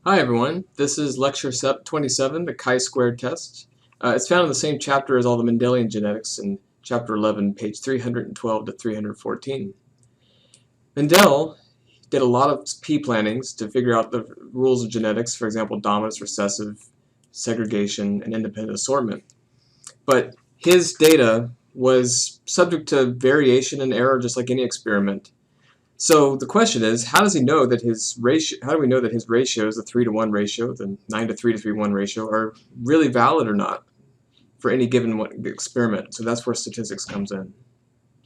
Hi everyone, this is lecture 27, the chi-squared test. It's found in the same chapter as all the Mendelian genetics in chapter 11, page 312 to 314. Mendel did a lot of p-plannings to figure out the rules of genetics, for example, dominance, recessive, segregation, and independent assortment. But his data was subject to variation and error just like any experiment. So the question is, how does he know that his ratio? How do we know that his ratios, the 3-to-1 ratio, the 9-to-3 to 3-1 ratio, are really valid or not for any given experiment? So that's where statistics comes in.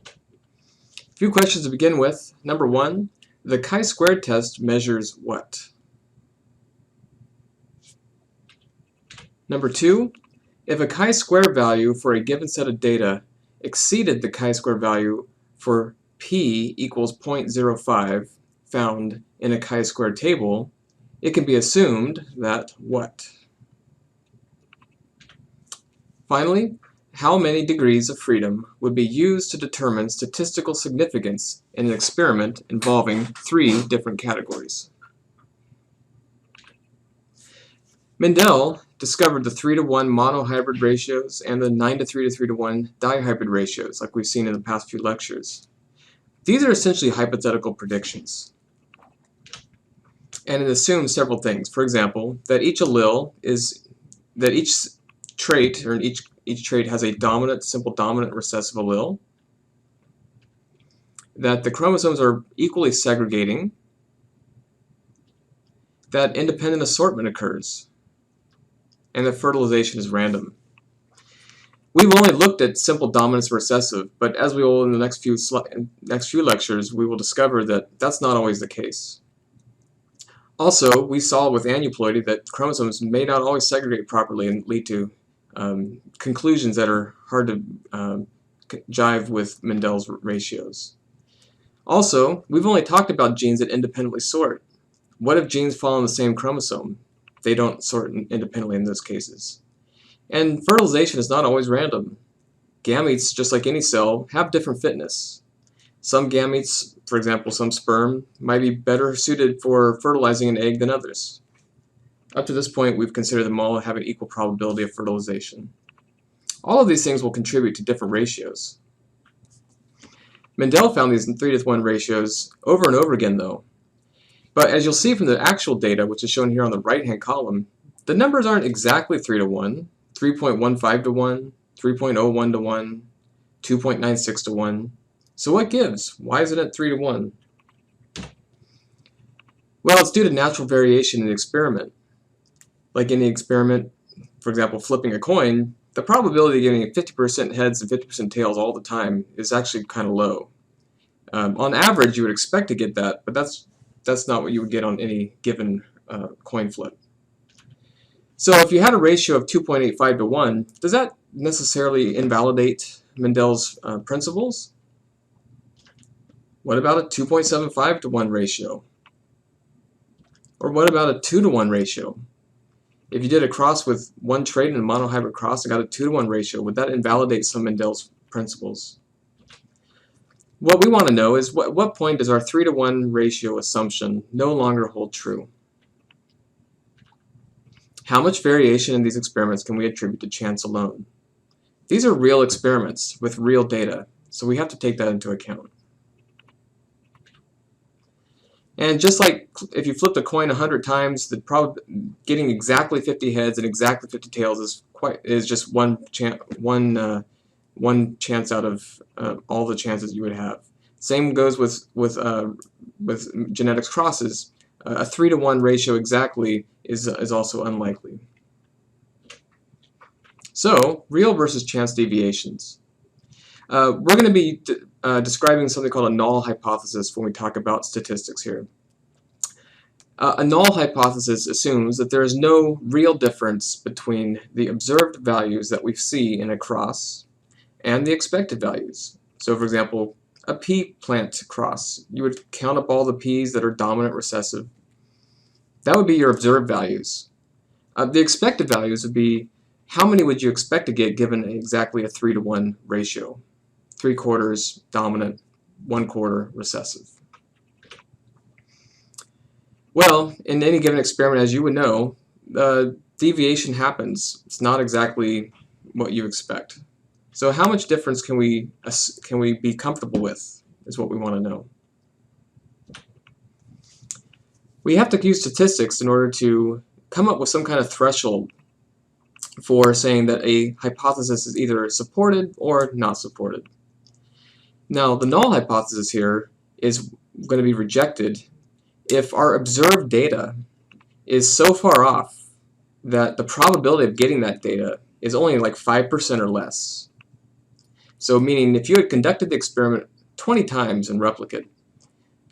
A few questions to begin with. Number one, the chi-squared test measures what? Number two, if a chi-square value for a given set of data exceeded the chi-square value for p equals 0.05 found in a chi-square table, it can be assumed that what? Finally, how many degrees of freedom would be used to determine statistical significance in an experiment involving 3 different categories? Mendel discovered the 3-to-1 monohybrid ratios and the 9-to-3 to 3-to-1 dihybrid ratios, like we've seen in the past few lectures. These are essentially hypothetical predictions, and it assumes several things. For example, that each trait has a dominant, simple dominant recessive allele, that the chromosomes are equally segregating, that independent assortment occurs, and that fertilization is random. We've only looked at simple dominance recessive, but as we will in the next few lectures, we will discover that that's not always the case. Also, we saw with aneuploidy that chromosomes may not always segregate properly and lead to conclusions that are hard to jive with Mendel's ratios. Also, we've only talked about genes that independently sort. What if genes fall on the same chromosome? They don't sort independently in those cases. And fertilization is not always random. Gametes, just like any cell, have different fitness. Some gametes, for example, some sperm, might be better suited for fertilizing an egg than others. Up to this point, we've considered them all have an equal probability of fertilization. All of these things will contribute to different ratios. Mendel found these 3-to-1 ratios over and over again, though. But as you'll see from the actual data, which is shown here on the right-hand column, the numbers aren't exactly 3-to-1. 3.15 to 1, 3.01 to 1, 2.96 to 1. So what gives? Why isn't it 3-to-1? Well, it's due to natural variation in the experiment. Like any experiment, for example, flipping a coin, the probability of getting 50% heads and 50% tails all the time is actually kind of low. On average, you would expect to get that, but that's not what you would get on any given coin flip. So if you had a ratio of 2.85 to 1, does that necessarily invalidate Mendel's principles? What about a 2.75 to 1 ratio? Or what about a 2-to-1 ratio? If you did a cross with one trait in a monohybrid cross and got a 2-to-1 ratio, would that invalidate some Mendel's principles? What we want to know is at what point does our 3-to-1 ratio assumption no longer hold true? How much variation in these experiments can we attribute to chance alone? These are real experiments with real data, so we have to take that into account. And just like if you flipped a coin 100 times, getting exactly 50 heads and exactly 50 tails is just one chance out of all the chances you would have. Same goes with genetics crosses. A 3-to-1 ratio exactly is also unlikely. So, real versus chance deviations. We're going to be describing something called a null hypothesis when we talk about statistics here. A null hypothesis assumes that there is no real difference between the observed values that we see in a cross and the expected values. So, for example, a pea plant cross, you would count up all the peas that are dominant recessive. That would be your observed values. The expected values would be how many would you expect to get given exactly a 3-to-1 ratio. 3/4 dominant, 1/4 recessive. Well, in any given experiment, as you would know, deviation happens. It's not exactly what you expect. So how much difference can we be comfortable with is what we want to know. We have to use statistics in order to come up with some kind of threshold for saying that a hypothesis is either supported or not supported. Now, the null hypothesis here is going to be rejected if our observed data is so far off that the probability of getting that data is only like 5% or less. So meaning if you had conducted the experiment 20 times in replicate,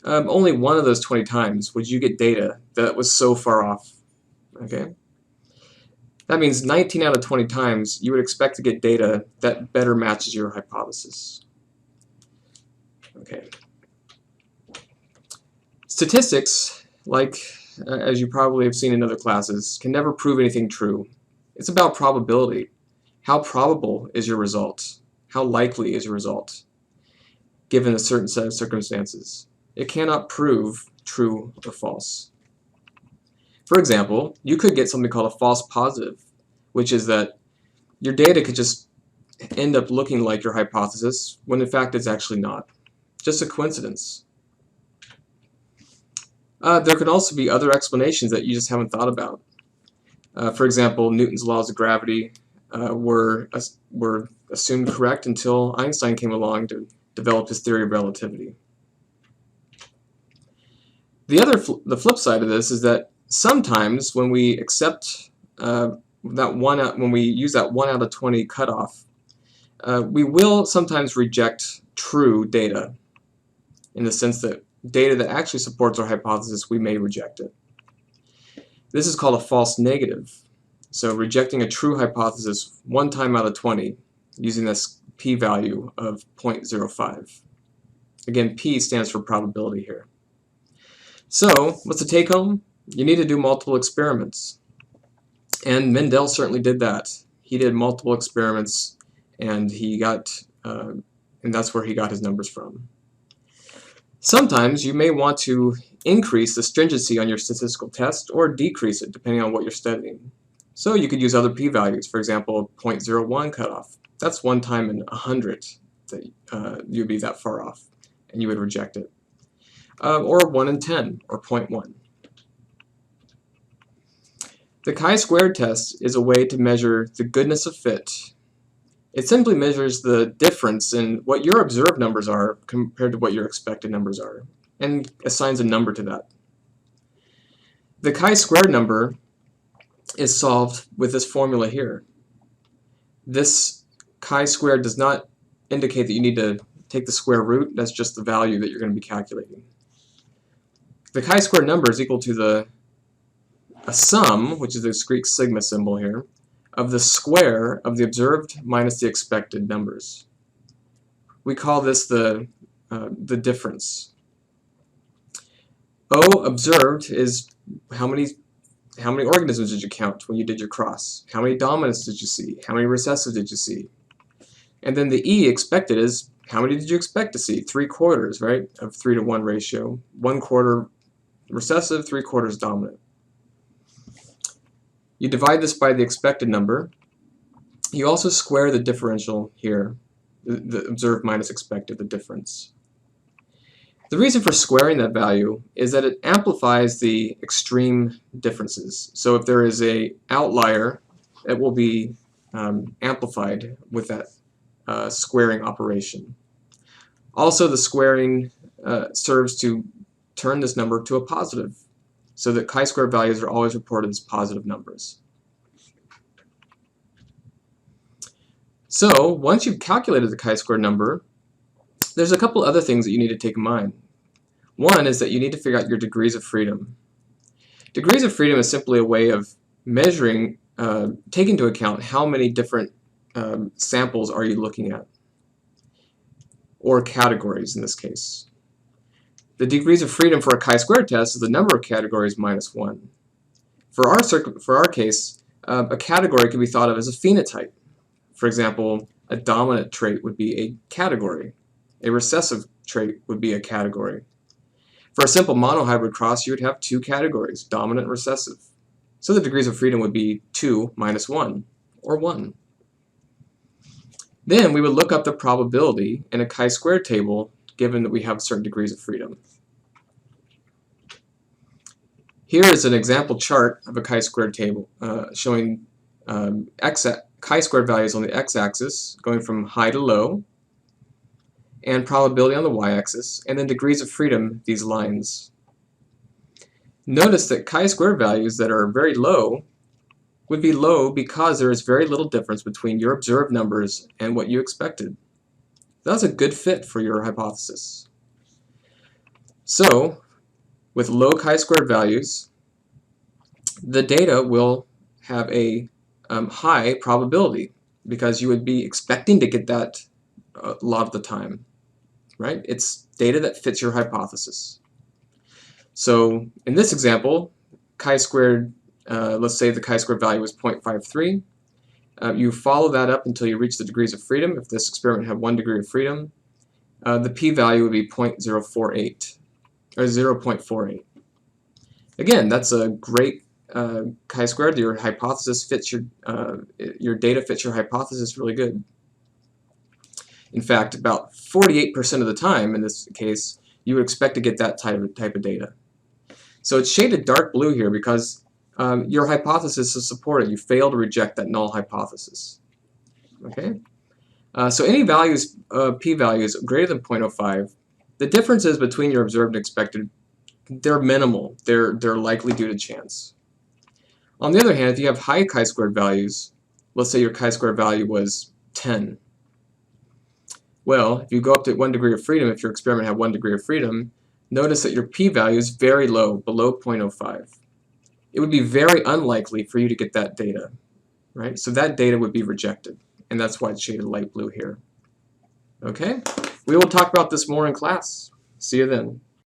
only one of those 20 times would you get data that was so far off. Okay, that means 19 out of 20 times you would expect to get data that better matches your hypothesis. Okay. Statistics, like as you probably have seen in other classes, can never prove anything true. It's about probability. How probable is your result? How likely is your result, given a certain set of circumstances? It cannot prove true or false. For example, you could get something called a false positive, which is that your data could just end up looking like your hypothesis, when in fact it's actually not. Just a coincidence. There could also be other explanations that you just haven't thought about. For example, Newton's laws of gravity were assumed correct until Einstein came along to develop his theory of relativity. The flip side of this is that sometimes when we accept when we use that 1 out of 20 cutoff, we will sometimes reject true data, in the sense that data that actually supports our hypothesis, we may reject it. This is called a false negative. So rejecting a true hypothesis 1 time out of 20 using this p-value of 0.05. Again, p stands for probability here. So what's the take home? You need to do multiple experiments. And Mendel certainly did that. He did multiple experiments, and that's where he got his numbers from. Sometimes you may want to increase the stringency on your statistical test or decrease it depending on what you're studying. So you could use other p-values, for example, 0.01 cutoff. That's 1 time in 100 that you'd be that far off, and you would reject it. Or 1 in 10, or 0.1. The chi-squared test is a way to measure the goodness of fit. It simply measures the difference in what your observed numbers are compared to what your expected numbers are, and assigns a number to that. The chi-squared number is solved with this formula here. This chi-squared does not indicate that you need to take the square root. That's just the value that you're going to be calculating. The chi-squared number is equal to a sum, which is this Greek sigma symbol here, of the square of the observed minus the expected numbers. We call this the difference. O observed is how many organisms did you count when you did your cross? How many dominants did you see? How many recessives did you see? And then the E expected is how many did you expect to see? 3/4, right? Of 3-to-1 ratio. 1/4 recessive, 3/4 dominant. You divide this by the expected number. You also square the differential here, the observed minus expected, the difference. The reason for squaring that value is that it amplifies the extreme differences. So if there is an outlier, it will be amplified with that squaring operation. Also, the squaring serves to turn this number to a positive, so that chi-square values are always reported as positive numbers. So once you've calculated the chi-square number, there's a couple other things that you need to take in mind. One is that you need to figure out your degrees of freedom. Degrees of freedom is simply a way of measuring, taking into account how many different samples are you looking at, or categories in this case. The degrees of freedom for a chi-square test is the number of categories minus 1. For our case, a category can be thought of as a phenotype. For example, a dominant trait would be a category. A recessive trait would be a category. For a simple monohybrid cross, you would have two categories, dominant and recessive. So the degrees of freedom would be 2 minus 1, or 1. Then we would look up the probability in a chi-square table given that we have certain degrees of freedom. Here is an example chart of a chi-square table showing chi-square values on the x-axis going from high to low, and probability on the y-axis, and then degrees of freedom, these lines. Notice that chi-square values that are very low would be low because there is very little difference between your observed numbers and what you expected. That's a good fit for your hypothesis. So, with low chi-square values, the data will have a high probability because you would be expecting to get that a lot of the time, right? It's data that fits your hypothesis. So in this example, chi-squared, let's say the chi-square value was 0.53. You follow that up until you reach the degrees of freedom. If this experiment had 1 degree of freedom, the p-value would be 0.048 or 0.48. Again, that's a great chi-squared. Your hypothesis fits your data fits your hypothesis really good. In fact, about 48% of the time in this case, you would expect to get that type of data. So it's shaded dark blue here because your hypothesis is supported. You fail to reject that null hypothesis. Okay. So any values, p-values greater than 0.05, the differences between your observed and expected, they're minimal. They're likely due to chance. On the other hand, if you have high chi-squared values, let's say your chi-square value was 10. Well, if you go up to 1 degree of freedom, if your experiment had 1 degree of freedom, notice that your p-value is very low, below 0.05. It would be very unlikely for you to get that data, right? So that data would be rejected, and that's why it's shaded light blue here. Okay? We will talk about this more in class. See you then.